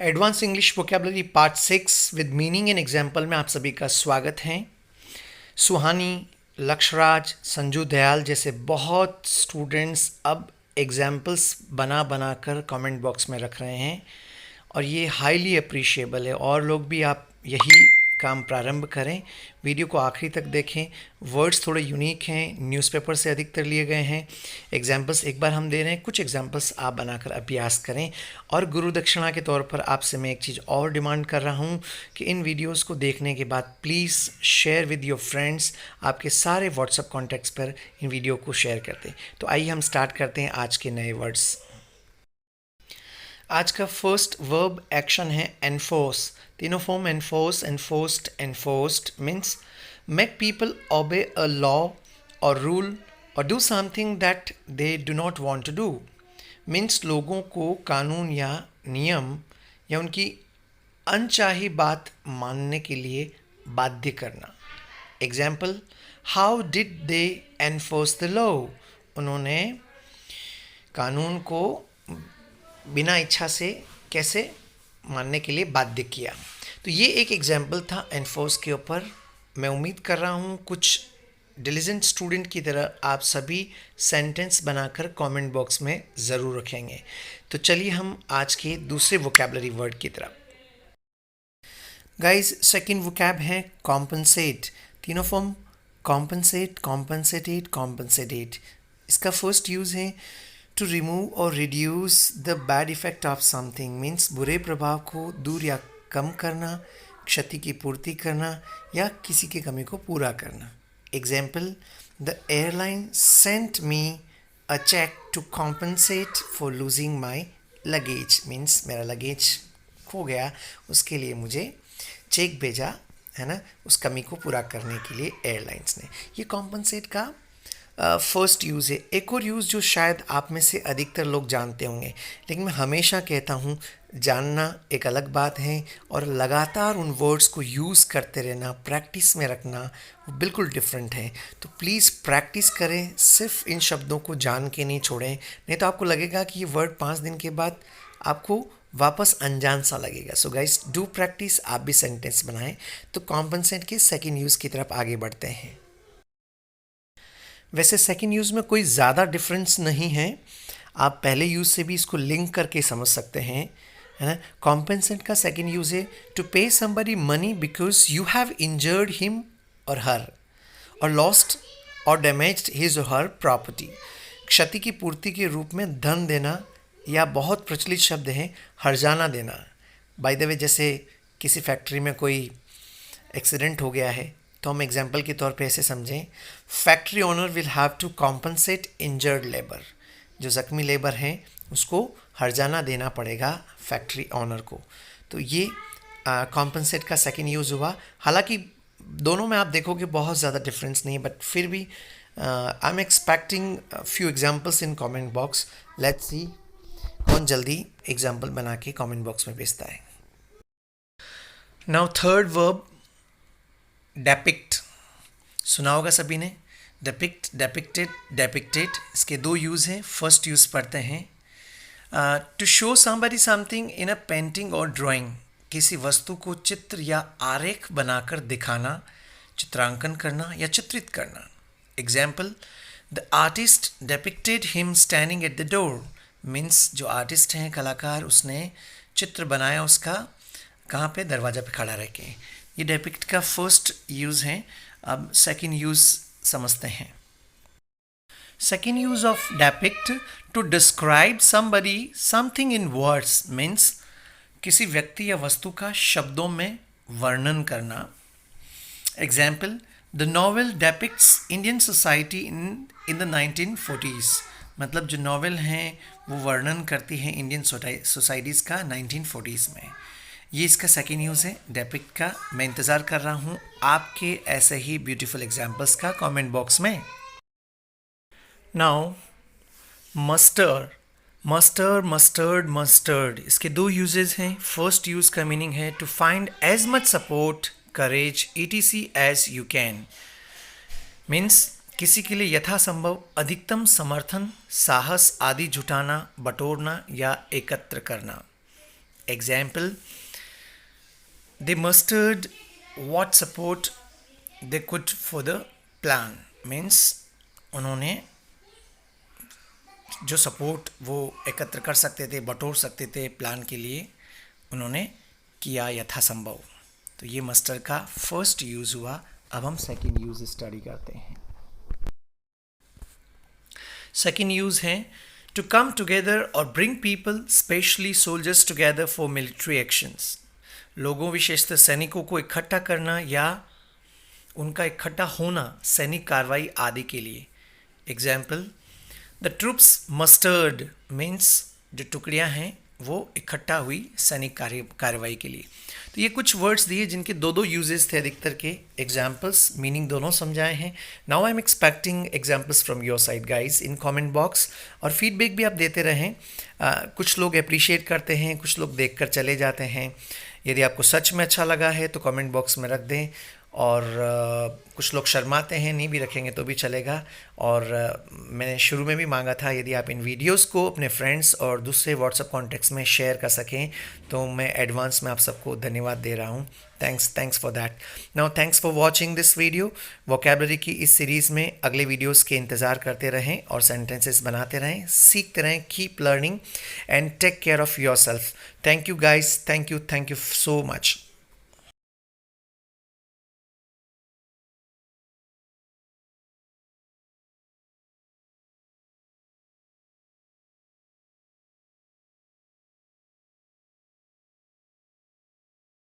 Advance English vocabulary part 6 with meaning and example में आप सभी का स्वागत है। सुहानी, लक्षराज, संजू दयाल जैसे बहुत स्टूडेंट्स अब एग्जाम्पल्स बना बना कर कमेंट बॉक्स में रख रहे हैं और ये हाईली अप्रिशिएबल है। और लोग भी आप यही काम प्रारंभ करें। वीडियो को आखिरी तक देखें। वर्ड्स थोड़े यूनिक हैं, न्यूज़पेपर से अधिकतर लिए गए हैं। एग्जाम्पल्स एक बार हम दे रहे हैं, कुछ एग्जाम्पल्स आप बनाकर अभ्यास करें। और गुरु दक्षिणा के तौर पर आपसे मैं एक चीज़ और डिमांड कर रहा हूँ कि इन वीडियोस को देखने के बाद please share with your friends. आपके सारे व्हाट्सएप कॉन्टैक्ट्स पर इन वीडियो को शेयर कर दें। तो आइए हम स्टार्ट करते हैं आज के नए वर्ड्स। आज का फर्स्ट वर्ब एक्शन है एनफोर्स। तीनों form enforce, enforced, enforced means make people obey a law और रूल और do something that they do not want to do. Means लोगों को कानून या नियम या उनकी अनचाही बात मानने के लिए बाध्य करना। Example, how did they enforce the law? उन्होंने कानून को बिना इच्छा से कैसे मानने के लिए बाध्य किया। तो ये एक एग्जाम्पल था एनफोर्स के ऊपर। मैं उम्मीद कर रहा हूँ कुछ डिलिजेंट स्टूडेंट की तरह आप सभी सेंटेंस बनाकर कमेंट बॉक्स में ज़रूर रखेंगे। तो चलिए हम आज के दूसरे वोकैबलरी वर्ड की तरफ। गाइस, सेकंड वोकैब है कॉम्पनसेट। तीनों फॉर्म कॉम्पनसेट, कॉम्पनसेटेड, कॉम्पनसेटेड। इसका फर्स्ट यूज़ है टू रिमूव और reduce the bad effect of something. Means बुरे प्रभाव को दूर या कम करना, क्षति की पूर्ति करना या किसी की कमी को पूरा करना। Example, the airline sent me a cheque to compensate for losing my luggage. Means मेरा लगेज खो गया, उसके लिए मुझे चेक भेजा है ना, उस कमी को पूरा करने के लिए एयरलाइंस ने। ये कॉम्पनसेट का फर्स्ट यूज़ है। एक और यूज़ जो शायद आप में से अधिकतर लोग जानते होंगे, लेकिन मैं हमेशा कहता हूँ जानना एक अलग बात है और लगातार उन वर्ड्स को यूज़ करते रहना, प्रैक्टिस में रखना, वो बिल्कुल डिफरेंट है। तो प्लीज़ प्रैक्टिस करें, सिर्फ इन शब्दों को जान के नहीं छोड़ें, नहीं तो आपको लगेगा कि ये वर्ड 5 दिन के बाद आपको वापस अनजान सा लगेगा। सो गाइस, डू प्रैक्टिस, आप भी सेंटेंस बनाएं। तो कॉम्पनसेट के सेकेंड यूज़ की तरफ आगे बढ़ते हैं। वैसे सेकेंड यूज़ में कोई ज़्यादा डिफरेंस नहीं है, आप पहले यूज़ से भी इसको लिंक करके समझ सकते हैं, है ना। कॉम्पेंसेट का सेकेंड यूज़ है टू पे somebody money because you have injured him और हर और लॉस्ट और डैमेज्ड हिज और हर प्रॉपर्टी। क्षति की पूर्ति के रूप में धन देना, या बहुत प्रचलित शब्द है हर्जाना देना। बाय द वे, जैसे किसी फैक्ट्री में कोई एक्सीडेंट हो गया है तो हम एग्जाम्पल के तौर पे ऐसे समझें, factory owner will have to compensate injured labour. जो ज़ख्मी लेबर हैं उसको हर्जाना देना पड़ेगा फैक्ट्री ओनर को। तो ये कॉम्पनसेट का सेकंड यूज़ हुआ। हालांकि दोनों में आप देखोगे बहुत ज़्यादा डिफरेंस नहीं है, बट फिर भी I am expecting few examples in comment box. Let's see कौन जल्दी एग्जाम्पल बना के कमेंट बॉक्स में भेजता है। Now third verb depict. सुना होगा सभी ने, डेपिक्ट, डेपिक्टेड, डेपिक्टेड। इसके दो यूज़ हैं। फर्स्ट यूज़ पढ़ते हैं, to show somebody something in a painting और ड्राइंग। किसी वस्तु को चित्र या आरेख बनाकर दिखाना, चित्रांकन करना या चित्रित करना। Example, the artist डेपिक्टेड him standing at the door. Means जो आर्टिस्ट हैं, कलाकार, उसने चित्र बनाया उसका कहाँ पे, दरवाज़ा पे खड़ा रह के। ये डेपिक्ट का फर्स्ट यूज़ है। अब सेकंड यूज़ समझते हैं। Second use of depict, to describe somebody something in words. Means किसी व्यक्ति या वस्तु का शब्दों में वर्णन करना। Example, the novel depicts Indian society in the 1940s। मतलब जो नॉवेल हैं वो वर्णन करती हैं इंडियन सोसाइटीज़ का 1940s में। ये इसका सेकेंड यूज़ है डेपिक्ट का। मैं इंतज़ार कर रहा हूँ आपके ऐसे ही ब्यूटीफुल एग्जाम्पल्स का कमेंट बॉक्स में। Now muster, muster, mustard, mustard. इसके दो यूजेस हैं। फर्स्ट यूज़ का मीनिंग है to find as much support, courage, etc as you can. Means किसी के लिए यथासंभव अधिकतम समर्थन, साहस आदि जुटाना, बटोरना या एकत्र करना। Example, they mustered what support they could for the plan. Means उन्होंने जो सपोर्ट वो एकत्र कर सकते थे, बटोर सकते थे प्लान के लिए, उन्होंने किया यथासंभव. तो ये मस्टर का फर्स्ट यूज़ हुआ. अब हम सेकेंड यूज़ स्टडी करते हैं. सेकेंड यूज़ है टू कम टुगेदर और bring people specially soldiers together for military actions. लोगों विशेषतः सैनिकों को इकट्ठा करना या उनका इकट्ठा होना सैनिक कार्रवाई आदि के लिए. Example, the troops mustard means जो टुकड़ियां हैं वो इकट्ठा हुई सैनिक कार्रवाई के लिए. तो ये कुछ वर्ड्स दिए जिनके दो दो यूजेस थे अधिकतर के. एग्जाम्पल्स, मीनिंग दोनों समझाए हैं. Now I am expecting examples from your side guys in comment box. और फीडबैक भी आप देते रहें. कुछ लोग अप्रिशिएट करते हैं, कुछ लोग देख कर चले जाते हैं. यदि आपको सच में अच्छा लगा है तो कमेंट बॉक्स में रख दें. और कुछ लोग शर्माते हैं, नहीं भी रखेंगे तो भी चलेगा. और मैंने शुरू में भी मांगा था यदि आप इन वीडियोस को अपने फ्रेंड्स और दूसरे व्हाट्सएप कॉन्टेक्ट्स में शेयर कर सकें तो मैं एडवांस में आप सबको धन्यवाद दे रहा हूँ. Thanks for that. Now thanks for watching this video. Vocabulary की इस सीरीज़ में अगले वीडियोस के इंतज़ार करते रहें और सेंटेंसेस बनाते रहें, सीखते रहें. Keep learning and take care of yourself. Thank you guys. Thank you so much.